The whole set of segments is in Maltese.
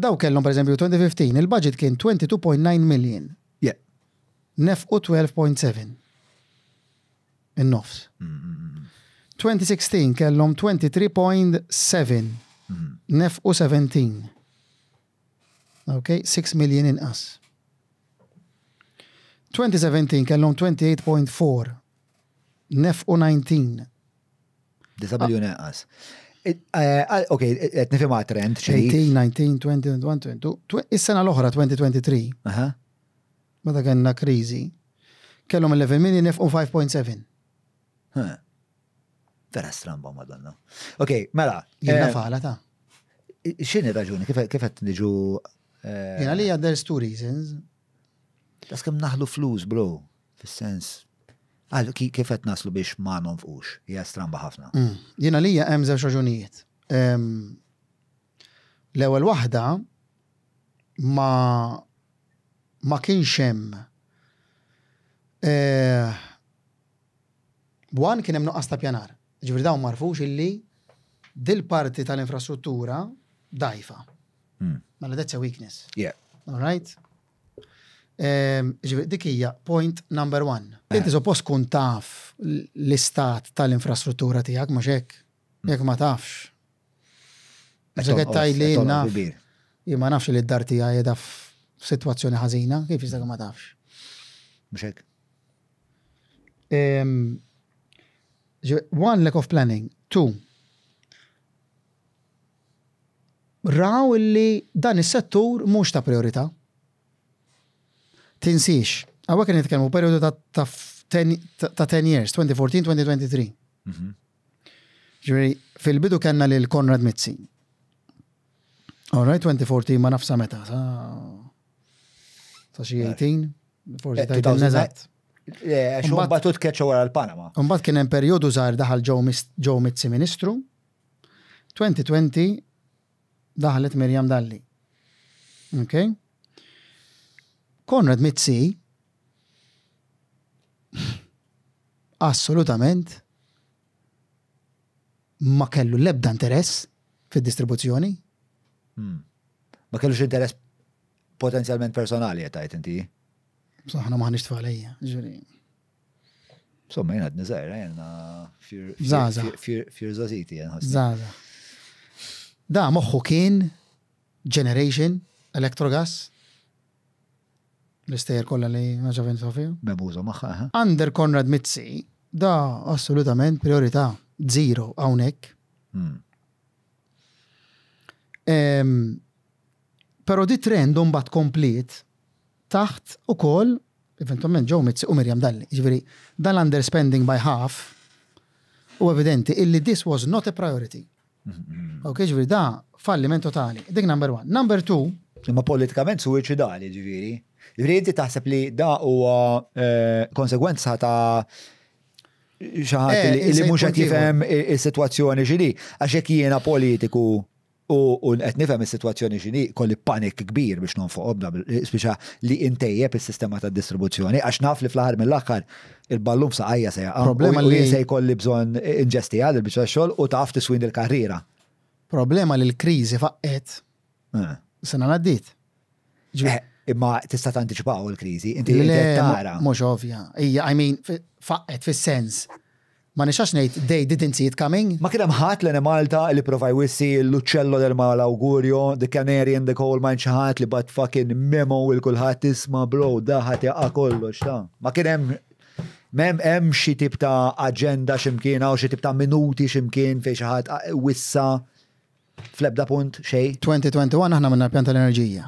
daw kellhom pereżempju 2015 il-budget kien 22.9 million. Yeah. Nefqu 12.7. In-nofs. 2016 kellhom 23.7. Nefqu 17. Okay, 6 million inqas. 2017 kellhom 28.4. Nefqu 19. 9 miljoni inqas. Ok, qed nifhimha trend xi. 18, 19, 20, 21. Is-sena l-oħra 2023. Aha. Meta kellna kriżi. Kellhom 11 million nefqu 5.7. Vera stramba madonna. Ok, mela. Jiena fala ta'. X'inhi raġuni? Kif qed niġu Jiena li there's two reasons. Tas kemm naħlu flus, bro. Fis-sens. Kif qed naslu biex ma nonfqux? Hija stramba ħafna. Jiena li hemm żewġ raġunijiet. L-ewwel waħda ma kienx hemm kien hemm nuqqas ta' pjanar. Ġifieri dawn marfux illi dil-parti tal-infrastruttura dajfa. Mela that's a weakness. Yeah. All right? Ġifieri dik hija point number one. Inti suppost tkun taf l-istat tal-infrastruttura tiegħek mhux hekk. Jekk ma tafx. Mhux qed tgħidli naf. Jien ma nafx li d-dar tiegħi qiegħda f'sitwazzjoni ħażina, kif jista' ma tafx. Mhux hekk. One, lack of planning. Two, raw li dan is-settur mhux ta' priorità. Tinsix, għawek kien nitkellmu periodu ta' 10 years, 2014-2023. Ġifieri fil-bidu kellna lil Konrad Mizzi. All right, 2014 ma nafsa meta, sa xi 18, forsi ta' eżatt. Għax batut keċċa wara l-Panama. Mbagħad kien hemm perjodu żgħar daħal Joe Mizzi Ministru. 2020 daħlet Mirjam Dalli. Okay? Konrad Mizzi assolutament ma kellu l-ebda interess fid-distribuzzjoni. Ma kellux interess potenzjalment personali qed inti. Saħna maħniex tfalejja, ġuri. Somma jena d-nizajra, jena fir-zaziti. Zaza. Da moħħu kien Generation, Electrogas, l-istejer kolla li maġavin sofiju. Mebuża maħħa. Under Konrad Mizzi, da assolutament priorità, zero hawnhekk. Pero di trend mbagħad komplet taħt ukoll eventualment Joe Mizzi u Mirjam Dalli. Ġifieri dan underspending by half u evidenti illi this was not a priority. Okay, ġifieri da falliment totali. Dik number one. Number two. Imma politikament suwiċidali ġifieri. Ġifieri inti taħseb li da huwa konsegwenza ta' xi ħadd li mhux qed jifhem is-sitwazzjoni x'inhi għax hekk jiena politiku u qed nifhem is-sitwazzjoni x'inhi kolli panik kbir biex nonfoqobna speċa li intejjeb is-sistema tad-distribuzzjoni għax naf li fl-aħħar mill-aħħar il-ballum saqajja se jaqa' Problema u li se jkolli bżonn inġesti għal biex xogħol u taf tiswin il-karriera. Problema li l-kriżi faqqet sena ngħaddiet. Imma tista' tantiċipaw il-kriżi, inti tara. Mhux ovvja. Hija I mean faqqet fis-sens. Ma nixax ngħid they didn't see it coming. Ma kien hemm ħadd l Malta li prova jwissi l-uċċello del mal-awgurju, the canary in the coal mine xi ħadd li bat fucking memo il kulħadd isma' bro da ħadd jaqa' kollox ta'. Ma kien hemm xi tip ta' aġenda x'imkien u xi tip ta' minuti x'imkien fejn xi ħadd wissa fl-ebda punt xejn. 2021 aħna minna pjan tal-enerġija.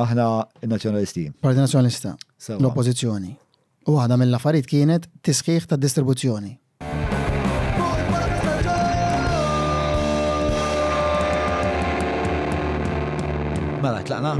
Aħna n-nazzjonalisti. Parti Nazzjonalista. L-Oppożizzjoni. U għada mill-affarijiet kienet tisħiħ ta' distribuzzjoni. Mela, tlaqna?